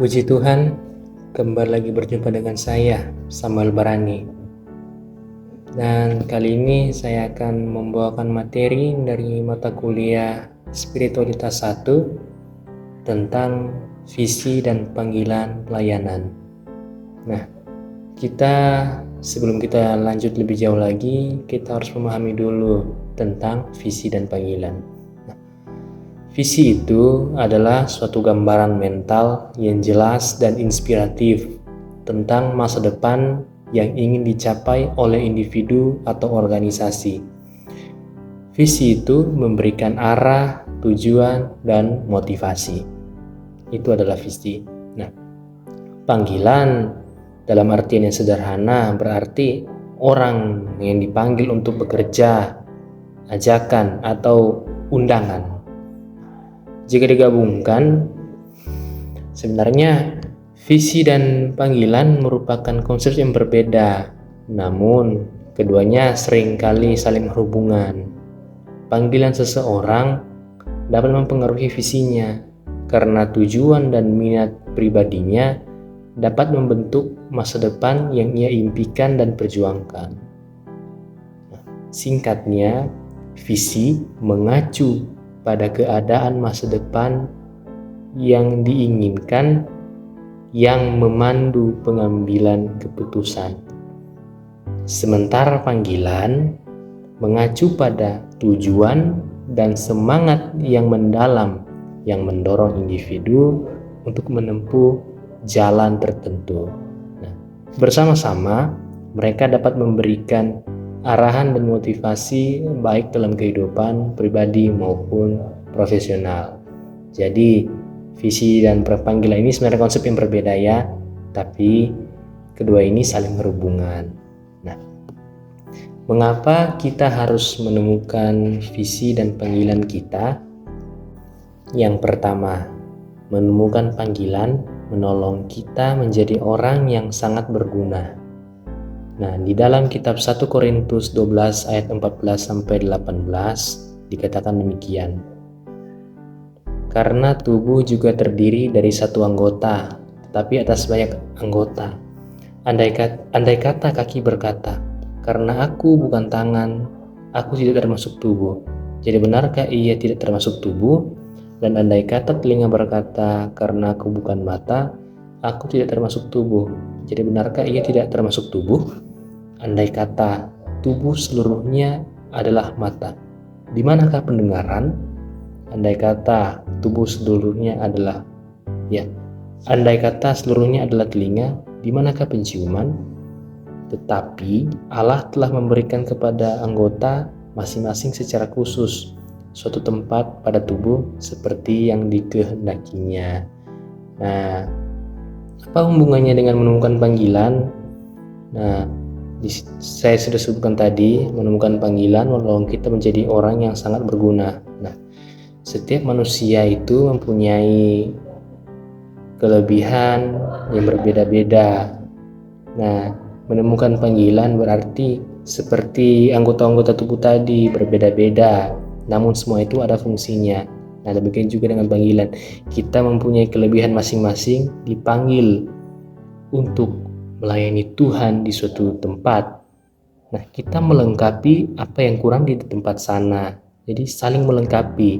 Puji Tuhan, kembali lagi berjumpa dengan saya, Samuel Barani. Dan kali ini saya akan membawakan materi dari mata kuliah Spiritualitas 1 tentang visi dan panggilan pelayanan. Nah, sebelum kita lanjut lebih jauh lagi, kita harus memahami dulu tentang visi dan panggilan. Visi itu adalah suatu gambaran mental yang jelas dan inspiratif tentang masa depan yang ingin dicapai oleh individu atau organisasi. Visi itu memberikan arah, tujuan, dan motivasi. Itu adalah visi. Nah, panggilan dalam artian yang sederhana berarti orang yang dipanggil untuk bekerja, ajakan, atau undangan. Jika digabungkan, sebenarnya visi dan panggilan merupakan konsep yang berbeda, namun keduanya seringkali saling berhubungan. Panggilan seseorang dapat mempengaruhi visinya, karena tujuan dan minat pribadinya dapat membentuk masa depan yang ia impikan dan perjuangkan. Singkatnya, visi mengacu pada keadaan masa depan yang diinginkan yang memandu pengambilan keputusan. Sementara panggilan mengacu pada tujuan dan semangat yang mendalam yang mendorong individu untuk menempuh jalan tertentu. Nah, bersama-sama mereka dapat memberikan arahan dan motivasi baik dalam kehidupan pribadi maupun profesional. Jadi visi dan panggilan ini sebenarnya konsep yang berbeda ya, tapi kedua ini saling berhubungan. Nah, mengapa kita harus menemukan visi dan panggilan kita? Yang pertama, menemukan panggilan menolong kita menjadi orang yang sangat berguna. Nah, di dalam kitab 1 Korintus 12 ayat 14-18 dikatakan demikian. Karena tubuh juga terdiri dari satu anggota, tetapi atas banyak anggota. Andai kata kaki berkata, karena aku bukan tangan, aku tidak termasuk tubuh. Jadi benarkah ia tidak termasuk tubuh? Dan andai kata telinga berkata, karena aku bukan mata, aku tidak termasuk tubuh. Jadi benarkah ia tidak termasuk tubuh? Andai kata tubuh seluruhnya adalah mata, di manakah pendengaran? Andai kata tubuh seluruhnya adalah andai kata seluruhnya adalah telinga, di manakah penciuman? Tetapi Allah telah memberikan kepada anggota masing-masing secara khusus suatu tempat pada tubuh seperti yang dikehendakinya. Nah, apa hubungannya dengan menemukan panggilan? Nah, saya sudah sebutkan tadi, menemukan panggilan menolong kita menjadi orang yang sangat berguna. Nah, setiap manusia itu mempunyai kelebihan yang berbeda-beda. Nah, menemukan panggilan berarti seperti anggota-anggota tubuh tadi berbeda-beda, namun semua itu ada fungsinya. Nah, demikian juga dengan panggilan. Kita mempunyai kelebihan masing-masing, dipanggil untuk melayani Tuhan di suatu tempat. Nah, kita melengkapi apa yang kurang di tempat sana. Jadi saling melengkapi.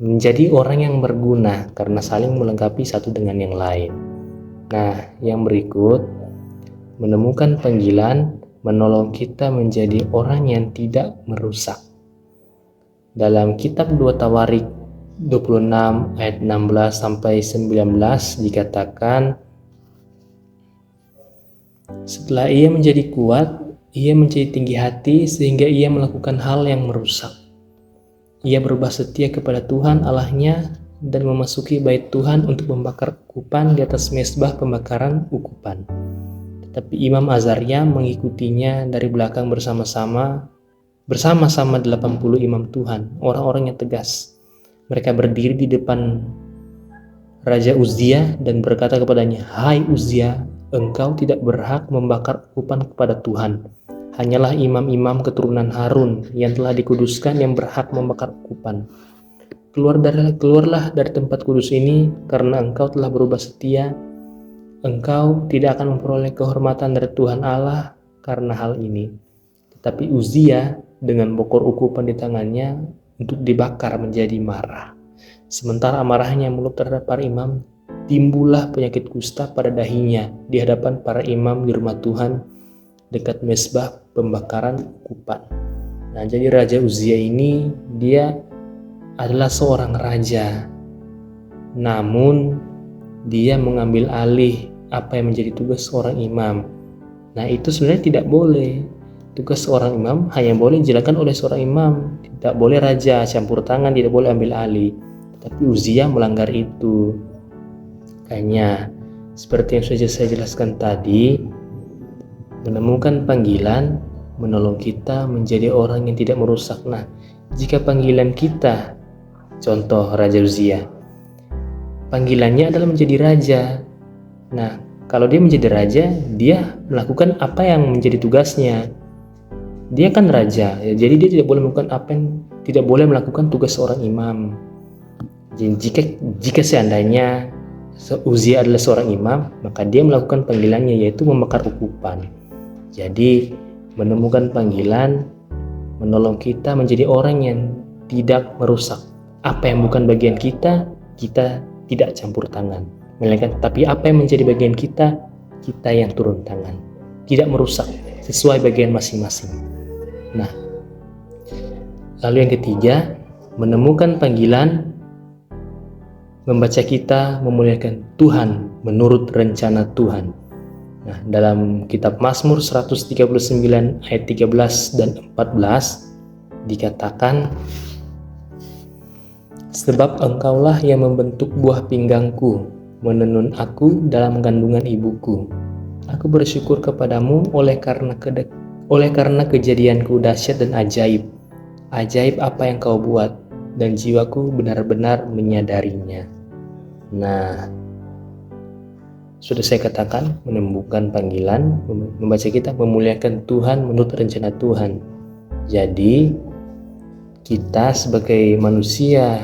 Menjadi orang yang berguna karena saling melengkapi satu dengan yang lain. Nah, yang berikut, menemukan panggilan menolong kita menjadi orang yang tidak merusak. Dalam kitab 2 Tawarik 26 ayat 16-19 dikatakan, setelah ia menjadi kuat, ia menjadi tinggi hati sehingga ia melakukan hal yang merusak. Ia berubah setia kepada Tuhan Allahnya dan memasuki bait Tuhan untuk membakar ukupan di atas mezbah pembakaran ukupan. Tetapi Imam Azaria mengikutinya dari belakang bersama-sama 80 imam Tuhan, orang-orang yang tegas. Mereka berdiri di depan Raja Uzia dan berkata kepadanya, "Hai Uzia, engkau tidak berhak membakar ukupan kepada Tuhan. Hanyalah imam-imam keturunan Harun yang telah dikuduskan yang berhak membakar ukupan. keluarlah dari tempat kudus ini, karena engkau telah berubah setia. Engkau tidak akan memperoleh kehormatan dari Tuhan Allah karena hal ini. Tetapi Uzia dengan bokor ukupan di tangannya untuk dibakar menjadi marah. Sementara amarahnya mulut terhadap para imam, timbullah penyakit kusta pada dahinya di hadapan para imam di rumah Tuhan dekat mezbah pembakaran ukupan. Nah, jadi Raja Uzia ini dia adalah seorang raja, namun dia mengambil alih apa yang menjadi tugas seorang imam. Nah, itu sebenarnya tidak boleh. Tugas seorang imam hanya boleh dijalankan oleh seorang imam, tidak boleh raja campur tangan, tidak boleh ambil alih. Tapi Uzia melanggar itu. Makanya seperti yang sudah saya jelaskan tadi, menemukan panggilan menolong kita menjadi orang yang tidak merusak. Nah, jika panggilan kita, contoh Raja Uzia, panggilannya adalah menjadi raja. Nah, kalau dia menjadi raja, dia melakukan apa yang menjadi tugasnya. Dia kan raja, jadi dia tidak boleh melakukan tugas seorang imam. Jadi jika seandainya Uzia adalah seorang imam, maka dia melakukan panggilannya, yaitu membakar ukupan. Jadi menemukan panggilan menolong kita menjadi orang yang tidak merusak. Apa yang bukan bagian kita, kita tidak campur tangan. Tapi apa yang menjadi bagian kita, kita yang turun tangan. Tidak merusak, sesuai bagian masing-masing. Nah, lalu yang ketiga, menemukan panggilan membaca kita memuliakan Tuhan menurut rencana Tuhan. Nah, dalam kitab Mazmur 139 ayat 13 dan 14 dikatakan, sebab engkaulah yang membentuk buah pinggangku, menenun aku dalam kandungan ibuku. Aku bersyukur kepadamu oleh karena kejadianku dahsyat dan ajaib. Ajaib apa yang kau buat, dan jiwaku benar-benar menyadarinya. Nah, sudah saya katakan, menemukan panggilan membaca kita memuliakan Tuhan menurut rencana Tuhan. Jadi kita sebagai manusia,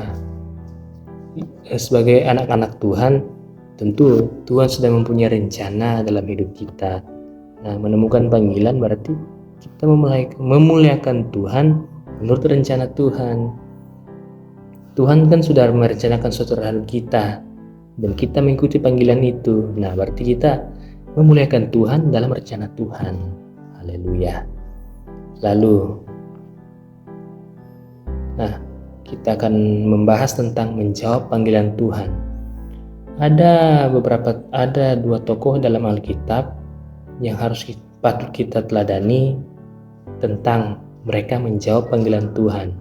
sebagai anak-anak Tuhan, tentu Tuhan sudah mempunyai rencana dalam hidup kita. Nah, menemukan panggilan berarti kita memuliakan Tuhan menurut rencana Tuhan. Tuhan kan sudah merencanakan suatu terhadap kita, dan kita mengikuti panggilan itu. Nah, berarti kita memuliakan Tuhan dalam rencana Tuhan. Haleluya. Lalu, kita akan membahas tentang menjawab panggilan Tuhan. Ada dua tokoh dalam Alkitab yang patut kita teladani tentang mereka menjawab panggilan Tuhan.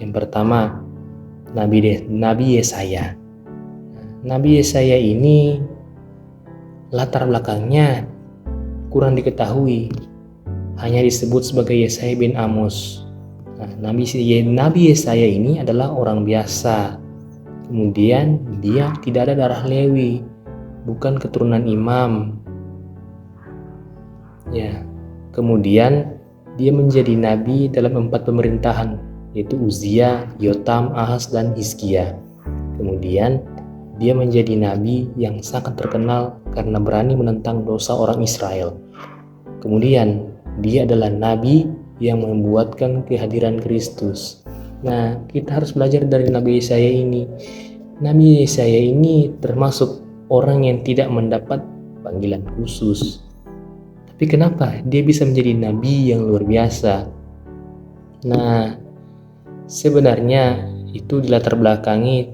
Yang pertama, Nabi Yesaya. Nabi Yesaya ini latar belakangnya kurang diketahui, hanya disebut sebagai Yesaya bin Amos. Nah, Nabi Yesaya ini adalah orang biasa. Kemudian dia tidak ada darah Lewi, bukan keturunan imam. Ya, kemudian dia menjadi nabi dalam 4 pemerintahan, yaitu Uzia, Yotam, Ahaz, dan Hizkia. Kemudian dia menjadi nabi yang sangat terkenal karena berani menentang dosa orang Israel. Kemudian dia adalah nabi yang membuatkan kehadiran Kristus. Nah, kita harus belajar dari Nabi Yesaya ini. Nabi Yesaya ini termasuk orang yang tidak mendapat panggilan khusus. Tapi kenapa dia bisa menjadi nabi yang luar biasa? Nah, sebenarnya itu dilatar belakangi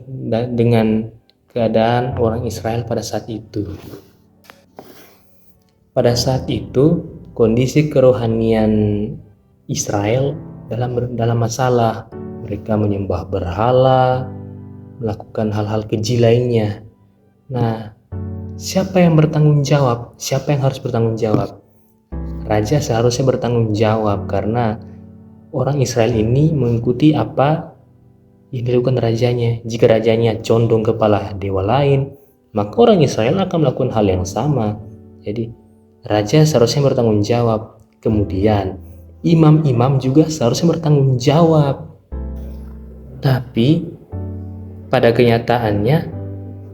dengan keadaan orang Israel pada saat itu. Pada saat itu, kondisi kerohanian Israel dalam masalah. Mereka menyembah berhala, melakukan hal-hal keji lainnya. Nah, siapa yang bertanggung jawab? Siapa yang harus bertanggung jawab? Raja seharusnya bertanggung jawab, karena orang Israel ini mengikuti apa yang dilakukan rajanya. Jika rajanya condong kepala dewa lain, maka orang Israel akan melakukan hal yang sama. Jadi raja seharusnya bertanggung jawab. Kemudian imam-imam juga seharusnya bertanggung jawab. Tapi pada kenyataannya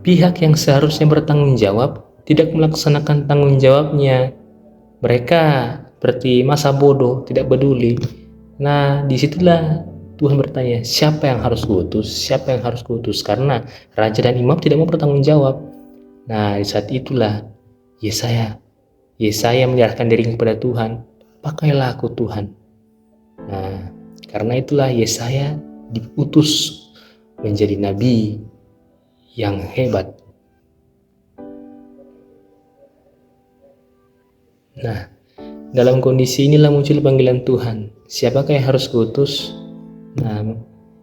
pihak yang seharusnya bertanggung jawab tidak melaksanakan tanggung jawabnya. Mereka seperti masa bodoh, tidak peduli. Nah, disitulah Tuhan bertanya, siapa yang harus kuutus? Siapa yang harus kuutus? Karena raja dan imam tidak mau bertanggung jawab. Nah, di saat itulah Yesaya menyerahkan diri kepada Tuhan. Pakailah aku Tuhan. Nah, karena itulah Yesaya diutus menjadi nabi yang hebat. Nah, dalam kondisi inilah muncul panggilan Tuhan. Siapakah yang harus kuutus? Nah,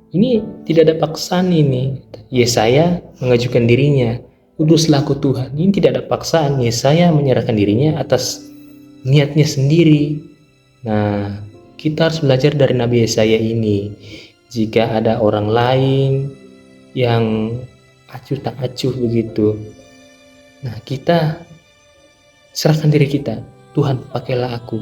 ini tidak ada paksaan ini. Yesaya mengajukan dirinya, utuslah aku Tuhan. Ini tidak ada paksaan. Yesaya menyerahkan dirinya atas niatnya sendiri. Nah, kita harus belajar dari Nabi Yesaya ini. Jika ada orang lain yang acuh tak acuh begitu, nah kita serahkan diri kita. Tuhan, pakailah aku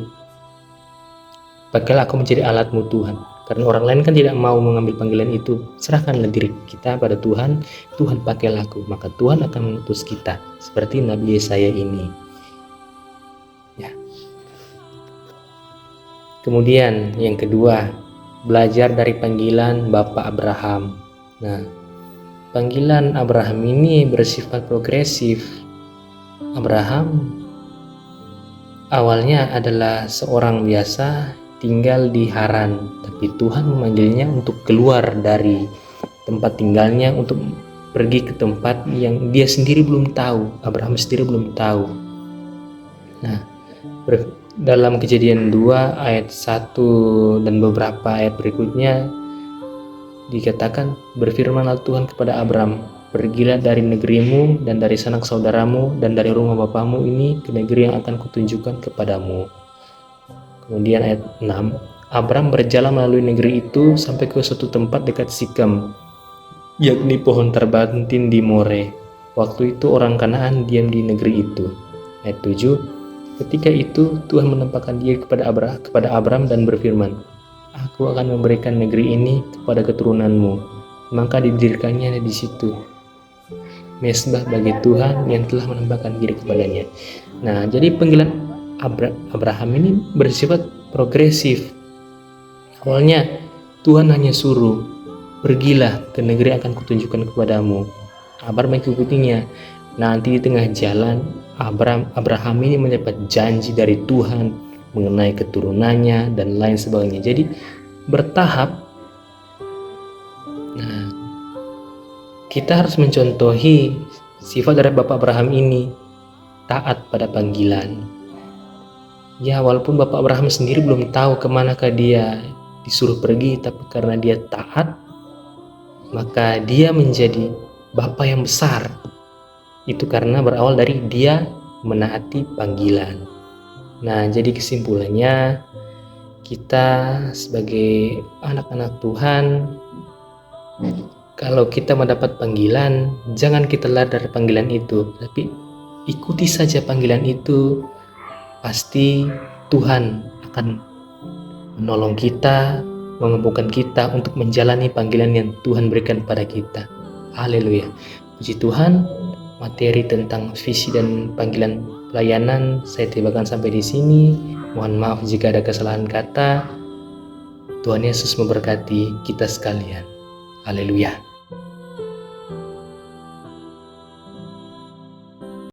menjadi alatmu Tuhan. Karena orang lain kan tidak mau mengambil panggilan itu. Serahkanlah diri kita pada Tuhan. Tuhan, pakailah aku, maka Tuhan akan mengutus kita. Seperti Nabi Yesaya ini. Ya. Kemudian yang kedua, belajar dari panggilan Bapak Abraham. Nah, panggilan Abraham ini bersifat progresif. Abraham awalnya adalah seorang biasa tinggal di Haran, tapi Tuhan memanggilnya untuk keluar dari tempat tinggalnya untuk pergi ke tempat yang dia sendiri belum tahu, Abraham sendiri belum tahu. Nah, dalam Kejadian 2 ayat 1 dan beberapa ayat berikutnya dikatakan, berfirmanlah Tuhan kepada Abram, pergilah dari negerimu dan dari sanak saudaramu dan dari rumah bapamu ini ke negeri yang akan kutunjukkan kepadamu. Kemudian ayat 6, Abram berjalan melalui negeri itu sampai ke suatu tempat dekat Sikem, yakni pohon terbantin di More. Waktu itu orang Kanaan diam di negeri itu. Ayat 7, ketika itu Tuhan menampakkan diri kepada Abram dan berfirman, aku akan memberikan negeri ini kepada keturunanmu. Maka didirikannya di situ mesbah bagi Tuhan yang telah menampakkan diri kepadanya. Nah, jadi panggilan Abraham ini bersifat progresif. Awalnya Tuhan hanya suruh, pergilah ke negeri yang akan kutunjukkan kepadamu. Abraham mengikutinya. Nanti di tengah jalan Abraham ini mendapat janji dari Tuhan mengenai keturunannya dan lain sebagainya. Jadi bertahap. Nah, kita harus mencontohi sifat dari Bapak Abraham ini, taat pada panggilan. Ya, walaupun Bapak Abraham sendiri belum tahu kemanakah dia disuruh pergi, tapi karena dia taat, maka dia menjadi Bapak yang besar. Itu karena berawal dari dia menaati panggilan. Nah, jadi kesimpulannya, kita sebagai anak-anak Tuhan, kalau kita mendapat panggilan, jangan kita lari dari panggilan itu, tapi ikuti saja panggilan itu. Pasti Tuhan akan menolong kita, memampukan kita untuk menjalani panggilan yang Tuhan berikan pada kita. Haleluya. Puji Tuhan, materi tentang visi dan panggilan pelayanan saya tibakan sampai di sini. Mohon maaf jika ada kesalahan kata. Tuhan Yesus memberkati kita sekalian. Haleluya.